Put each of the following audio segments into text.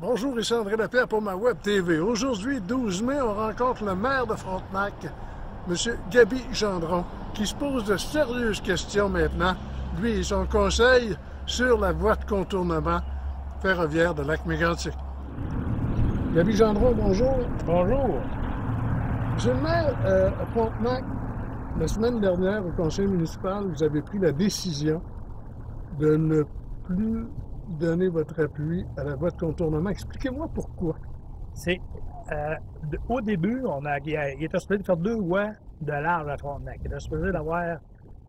Bonjour, ici André Lapierre pour ma Web TV. Aujourd'hui, 12 mai, on rencontre le maire de Frontenac, M. Gaby Gendron, qui se pose de sérieuses questions maintenant, lui et son conseil, sur la voie de contournement ferroviaire de Lac-Mégantic. Gaby Gendron, bonjour. Bonjour. Monsieur le maire, à Frontenac, la semaine dernière, au conseil municipal, vous avez pris la décision de ne plus donner votre appui à la voie de contournement. Expliquez-moi pourquoi. Au début, il était supposé de faire 2 voies de large à Frontenac. Il était supposé d'avoir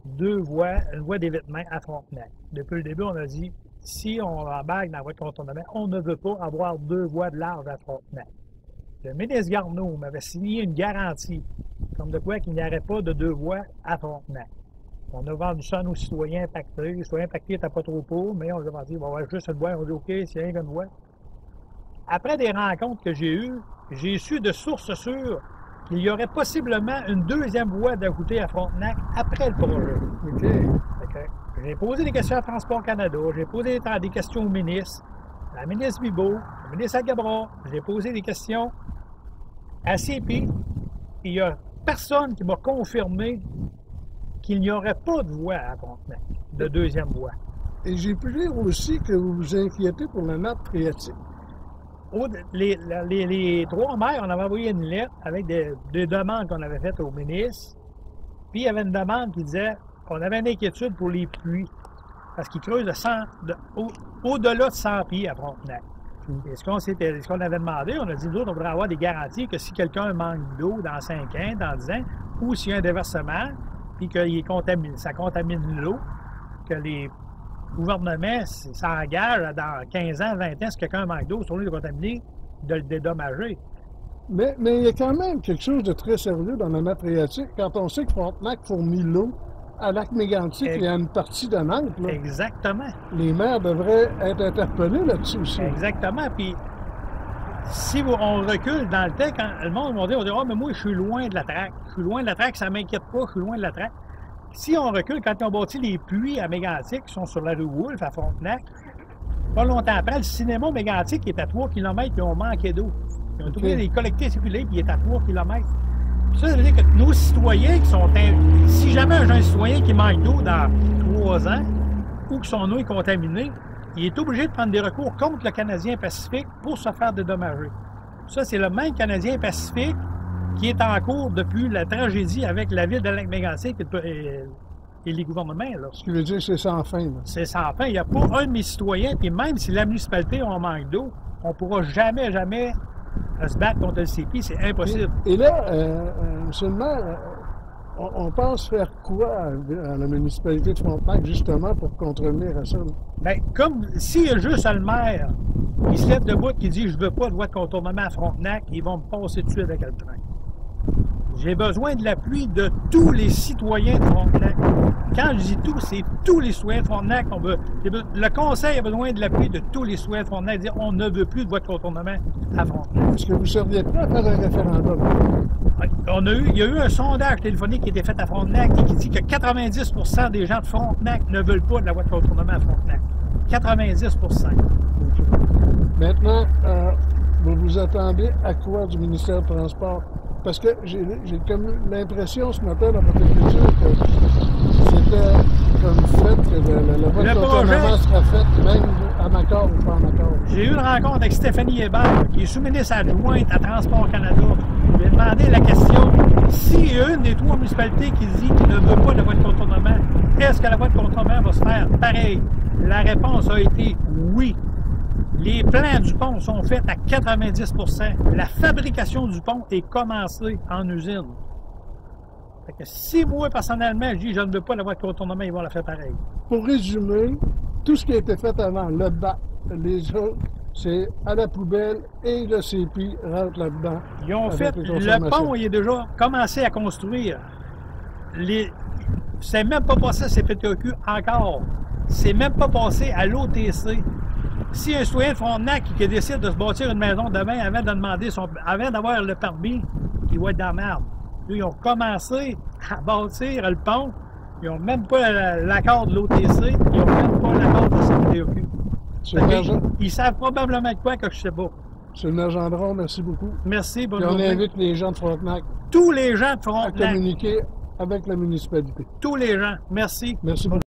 2 voies, une voie d'évitement à Frontenac. Depuis le début, on a dit, si on embarque dans la voie de contournement, on ne veut pas avoir 2 voies de large à Frontenac. Le ministre Garneau m'avait signé une garantie, comme de quoi qu'il n'y aurait pas de 2 voies à Frontenac. On a vendu ça à nos citoyens impactés. Les citoyens impactés n'étaient pas trop pour, mais on a dit, il va y avoir juste une voie. On a dit, OK, c'est rien qu'une voie. Après des rencontres que j'ai eues, j'ai su de sources sûres qu'il y aurait possiblement une 2e voie d'ajouter à Frontenac après le projet. OK. J'ai posé des questions à Transport Canada, j'ai posé des questions au ministre, à la ministre Bibeau, au ministre Agabra, j'ai posé des questions à CP. Il n'y a personne qui m'a confirmé qu'il n'y aurait pas de voie à Frontenac, de 2e voie. Et j'ai pu lire aussi que vous vous inquiétez pour la nappe phréatique. Les 3 maires, on avait envoyé une lettre avec des demandes qu'on avait faites au ministre. Puis il y avait une demande qui disait qu'on avait une inquiétude pour les puits, parce qu'ils creusent au-delà de 100 pieds à Frontenac. Et ce qu'on avait demandé, on a dit, nous autres, on voudrait avoir des garanties que si quelqu'un manque d'eau dans 5 ans, dans 10 ans, ou s'il y a un déversement, puis que ça contamine l'eau, que les gouvernements s'engagent dans 15 ans, 20 ans, si quelqu'un manque d'eau sur l'eau de contaminer, de le dédommager. Mais il y a quand même quelque chose de très sérieux dans la nappe phréatique. Quand on sait que Frontenac fournit l'eau à Lac-Mégantic et à une partie de Nantes, là, exactement. Les maires devraient être interpellés là-dessus aussi. Exactement. Puis, si on recule dans le temps, quand le monde va dire, oh, mais moi, je suis loin de la traque. Je suis loin de la traque, ça ne m'inquiète pas, je suis loin de la traque. Si on recule, quand ils ont bâti les puits à Mégantic, qui sont sur la rue Wolfe, à Frontenac, pas longtemps après, le cinéma Mégantic est à 3 km, puis ils ont manqué d'eau. Ils ont trouvé les collectés circulés, puis il est à 3 km. Ça veut dire que nos citoyens qui sont... Si jamais un citoyen qui manque d'eau dans 3 ans, ou que son eau est contaminée, il est obligé de prendre des recours contre le Canadien Pacifique pour se faire dédommager. Ça, c'est le même Canadien Pacifique qui est en cours depuis la tragédie avec la ville de Lac-Mégantic et les gouvernements. Là. Ce qui veut dire que c'est sans fin. C'est sans fin. Il n'y a pas un de mes citoyens, puis même si la municipalité a un manque d'eau, on ne pourra jamais se battre contre le CP. C'est impossible. Et là, monsieur le maire, on pense faire quoi à la municipalité de Frontenac, justement, pour contrevenir à ça? Bien, comme s'il y a juste le maire qui se lève debout et qui dit « Je ne veux pas de voie de contournement à Frontenac », ils vont me passer tout de suite avec le train. J'ai besoin de l'appui de tous les citoyens de Frontenac. Quand je dis tous, c'est tous les citoyens de Frontenac. Le conseil a besoin de l'appui de tous les citoyens de Frontenac. Dire on ne veut plus de voie de contournement à Frontenac. Est-ce que vous seriez prêt à faire un référendum? Il y a eu un sondage téléphonique qui a été fait à Frontenac et qui dit que 90% des gens de Frontenac ne veulent pas de la voie de contournement à Frontenac. 90%. Maintenant, vous vous attendez à quoi du ministère du Transport? Parce que j'ai comme l'impression ce matin dans votre écriture que c'était comme fait que la voie de contournement sera faite même en accord ou pas en accord. J'ai eu une rencontre avec Stéphanie Hébert, qui est sous-ministre adjointe à Transport Canada. Je lui ai demandé la question, si une des 3 municipalités qui dit qu'il ne veut pas de voie de contournement, est-ce que la voie de contournement va se faire pareil? La réponse a été oui. Les plans du pont sont faits à 90%. La fabrication du pont est commencée en usine. Fait que si moi, personnellement, je dis je ne veux pas la voie de contournement, ils vont la faire pareil. Pour résumer, tout ce qui a été fait avant, le BAC, les autres, c'est à la poubelle et le CP rentre là-dedans. Ils ont fait, le pont, il est déjà commencé à construire. C'est même pas passé à CPTQ encore. C'est même pas passé à l'OTC. Si un citoyen de Frontenac qui décide de se bâtir une maison demain avant d'avoir le permis, il va être dans la merde. Ils ont commencé à bâtir le pont. Ils n'ont même pas l'accord de l'OTC. Ils n'ont même pas l'accord de la CPTQ. C'est le maire Ils savent probablement de quoi que je sais pas. Gendron, merci beaucoup. Merci, bonne Puis on journée. invite les gens de Frontenac Tous les gens de à Frontenac. communiquer avec la municipalité. Tous les gens. Merci. Merci beaucoup.